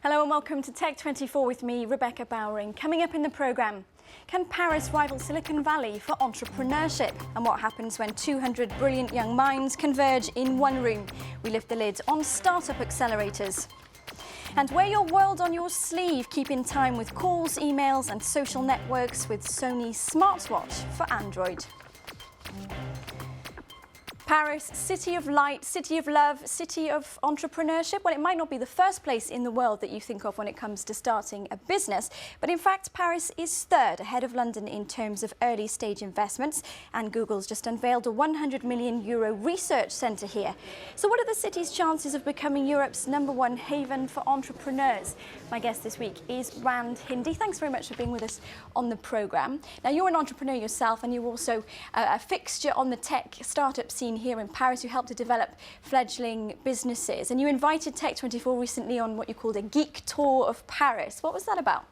Hello and welcome to Tech24 with me, Rebecca Bowring. Coming up in the programme, can Paris rival Silicon Valley for entrepreneurship? And what happens when 200 brilliant young minds converge in one room? We lift the lid on startup accelerators. And wear your world on your sleeve, keep in time with calls, emails and social networks with SONY SMARTWATCH for Android. Paris, city of light, city of love, city of entrepreneurship. Well, it might not be the first place in the world that you think of when it comes to starting a business, but in fact, Paris is third ahead of London in terms of early stage investments, and Google's just unveiled a €100 million research centre here. So what are the city's chances of becoming Europe's #1 haven for entrepreneurs? My guest this week is Rand Hindi. Thanks very much for being with us on the programme. Now, you're an entrepreneur yourself, and you're also a fixture on the tech startup scene here in Paris. You helped to develop fledgling businesses, and you invited Tech24 recently on what you called a geek tour of Paris. What was that about?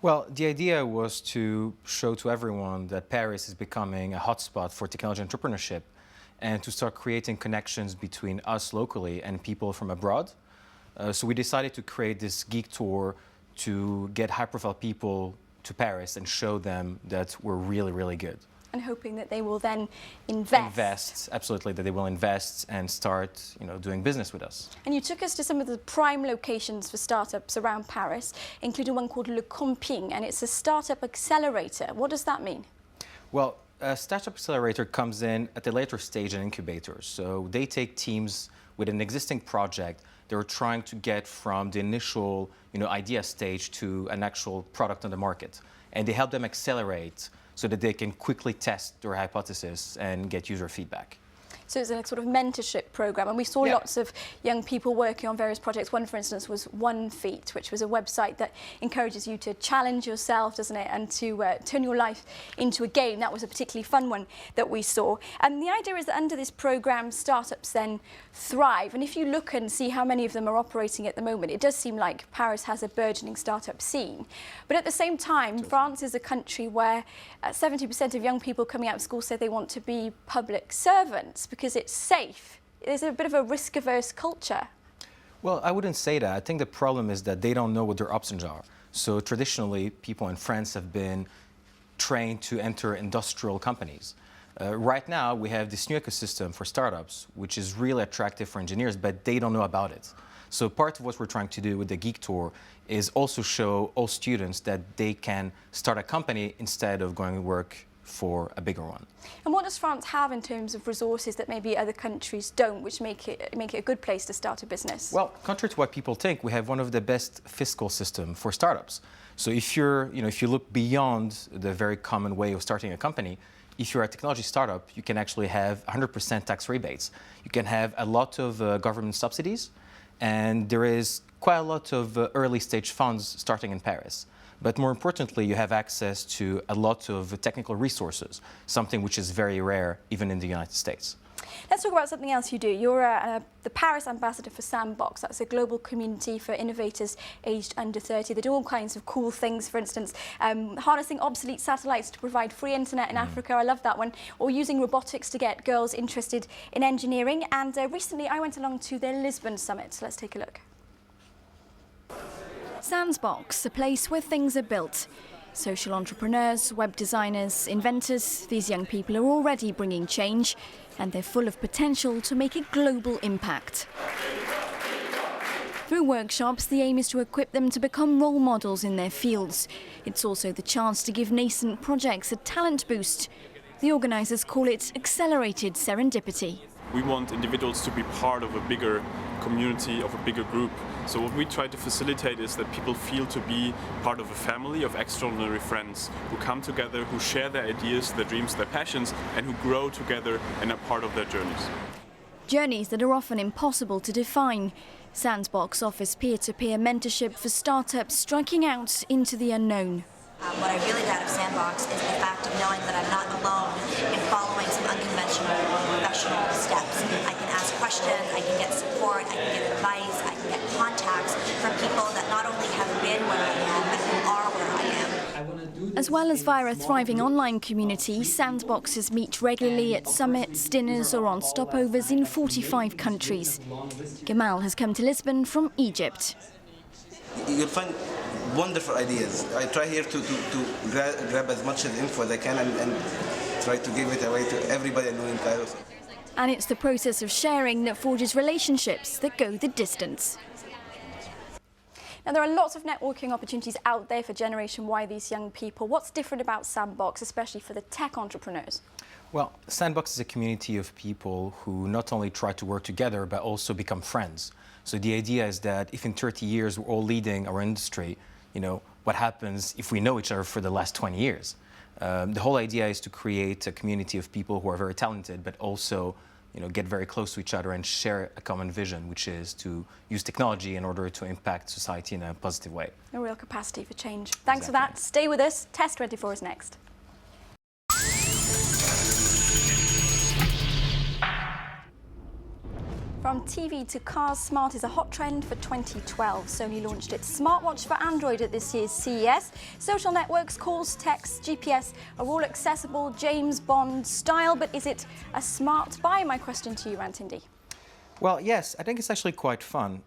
Well, the idea was to show to everyone that Paris is becoming a hotspot for technology entrepreneurship, and to start creating connections between us locally and people from abroad. So we decided to create this geek tour to get high-profile people to Paris and show them that we're really, really good. And hoping that they will then invest. Absolutely, that they will invest and start, doing business with us. And you took us to some of the prime locations for startups around Paris, including one called Le Camping, and it's a startup accelerator. What does that mean? Well, a startup accelerator comes in at a later stage in incubators. So they take teams with an existing project they're trying to get from the initial, idea stage to an actual product on the market, and they help them accelerate so that they can quickly test their hypothesis and get user feedback. So it's a sort of mentorship program, and we saw lots of young people working on various projects. One, for instance, was One Feet, which was a website that encourages you to challenge yourself, doesn't it, and to turn your life into a game. That was a particularly fun one that we saw. And the idea is that under this program, startups then thrive. And if you look and see how many of them are operating at the moment, it does seem like Paris has a burgeoning startup scene. But at the same time, France is a country where 70% of young people coming out of school say they want to be public servants because it's safe. There's a bit of a risk-averse culture. Well, I wouldn't say that. I think the problem is that they don't know what their options are. So traditionally, people in France have been trained to enter industrial companies. Right now, we have this new ecosystem for startups, which is really attractive for engineers, but they don't know about it. So part of what we're trying to do with the Geek Tour is also show all students that they can start a company instead of going to work for a bigger one. And what does France have in terms of resources that maybe other countries don't, which make it a good place to start a business? Well, contrary to what people think, we have one of the best fiscal systems for startups. So if if you look beyond the very common way of starting a company, if you're a technology startup, you can actually have 100% tax rebates. You can have a lot of government subsidies, and there is quite a lot of early stage funds starting in Paris. But more importantly, you have access to a lot of technical resources, something which is very rare even in the United States. Let's talk about something else you do. You're the Paris ambassador for Sandbox. That's a global community for innovators aged under 30. They do all kinds of cool things, for instance, harnessing obsolete satellites to provide free internet in Africa. I love that one. Or using robotics to get girls interested in engineering. And recently I went along to their Lisbon summit. So let's take a look. Sandbox, a place where things are built. Social entrepreneurs, web designers, inventors, these young people are already bringing change, and they're full of potential to make a global impact. Through workshops, the aim is to equip them to become role models in their fields. It's also the chance to give nascent projects a talent boost. The organisers call it accelerated serendipity. We want individuals to be part of a bigger community, of a bigger group. So what we try to facilitate is that people feel to be part of a family of extraordinary friends who come together, who share their ideas, their dreams, their passions, and who grow together and are part of their journeys. Journeys that are often impossible to define. Sandbox offers peer-to-peer mentorship for startups striking out into the unknown. What I really got out of Sandbox is the fact of knowing that I'm not alone in following some unconventional or professional steps. I can ask questions, I can get support, I can get advice, I can get contacts from people that not only have been where I am, but who are where I am. As well as via a thriving online community, Sandboxers meet regularly at summits, dinners or on stopovers in 45 countries. Gamal has come to Lisbon from Egypt. you'll find wonderful ideas. I try here to grab as much as info as I can and try to give it away to everybody I know in Cairo. And it's the process of sharing that forges relationships that go the distance. Now, there are lots of networking opportunities out there for Generation Y, these young people. What's different about Sandbox, especially for the tech entrepreneurs? Well, Sandbox is a community of people who not only try to work together, but also become friends. So the idea is that if in 30 years we're all leading our industry, what happens if we know each other for the last 20 years? The whole idea is to create a community of people who are very talented, but also get very close to each other and share a common vision, which is to use technology in order to impact society in a positive way. A real capacity for change. Thanks for that. Stay with us. Test 24 is next. From TV to cars, smart is a hot trend for 2012. Sony launched its smartwatch for Android at this year's CES. Social networks, calls, texts, GPS are all accessible, James Bond style, but is it a smart buy? My question to you, Hindi. Well, yes, I think it's actually quite fun.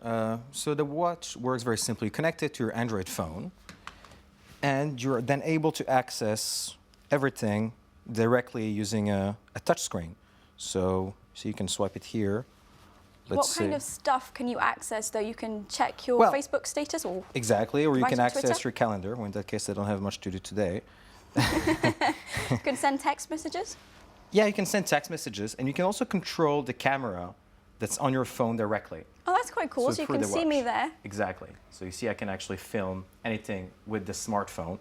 So the watch works very simply. You connect it to your Android phone, and you're then able to access everything directly using a touch screen. So you can swipe it here. What kind of stuff can you access, though? You can check your Facebook status, or exactly, or you can access Twitter? your calendar. Well, in that case, I don't have much to do today. You can send text messages? Yeah, you can send text messages, and you can also control the camera that's on your phone directly. Oh, that's quite cool. So you can see me there. Exactly. So you see, I can actually film anything with the smartphone.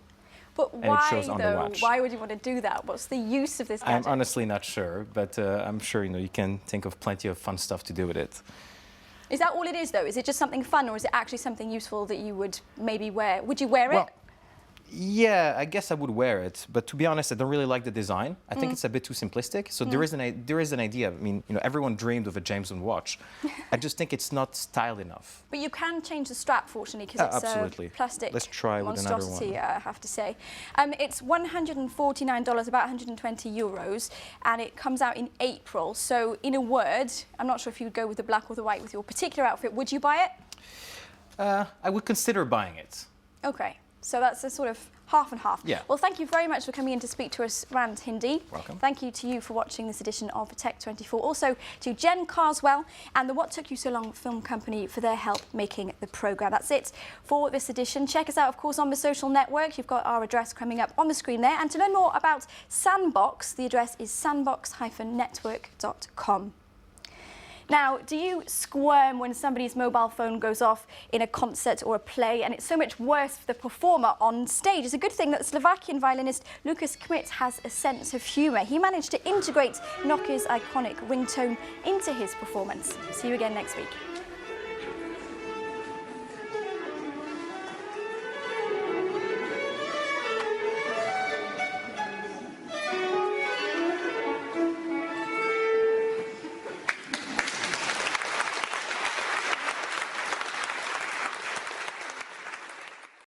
But and why, it shows on the though? watch. Why would you want to do that? What's the use of this gadget? I'm honestly not sure, but I'm sure you can think of plenty of fun stuff to do with it. Is that all it is, though? Is it just something fun, or is it actually something useful that you would maybe wear? Would you wear it? Yeah, I guess I would wear it, but to be honest, I don't really like the design. I think it's a bit too simplistic. So there is an idea. I mean, everyone dreamed of a James Bond watch. I just think it's not styled enough. But you can change the strap, fortunately, because it's absolutely. Plastic. Let's try with another monstrosity, one. I have to say. It's $149, about 120 euros, and it comes out in April. So, in a word, I'm not sure if you would go with the black or the white with your particular outfit. Would you buy it? I would consider buying it. Okay. So that's a sort of half and half. Yeah. Well, thank you very much for coming in to speak to us, Hindi. Welcome. Thank you to you for watching this edition of Tech 24. Also to Jen Carswell and the What Took You So Long film company for their help making the programme. That's it for this edition. Check us out, of course, on the social network. You've got our address coming up on the screen there. And to learn more about Sandbox, the address is sandbox-network.com. Now, do you squirm when somebody's mobile phone goes off in a concert or a play, and it's so much worse for the performer on stage? It's a good thing that Slovakian violinist Lukas Kmit has a sense of humour. He managed to integrate Nokia's iconic ringtone into his performance. See you again next week.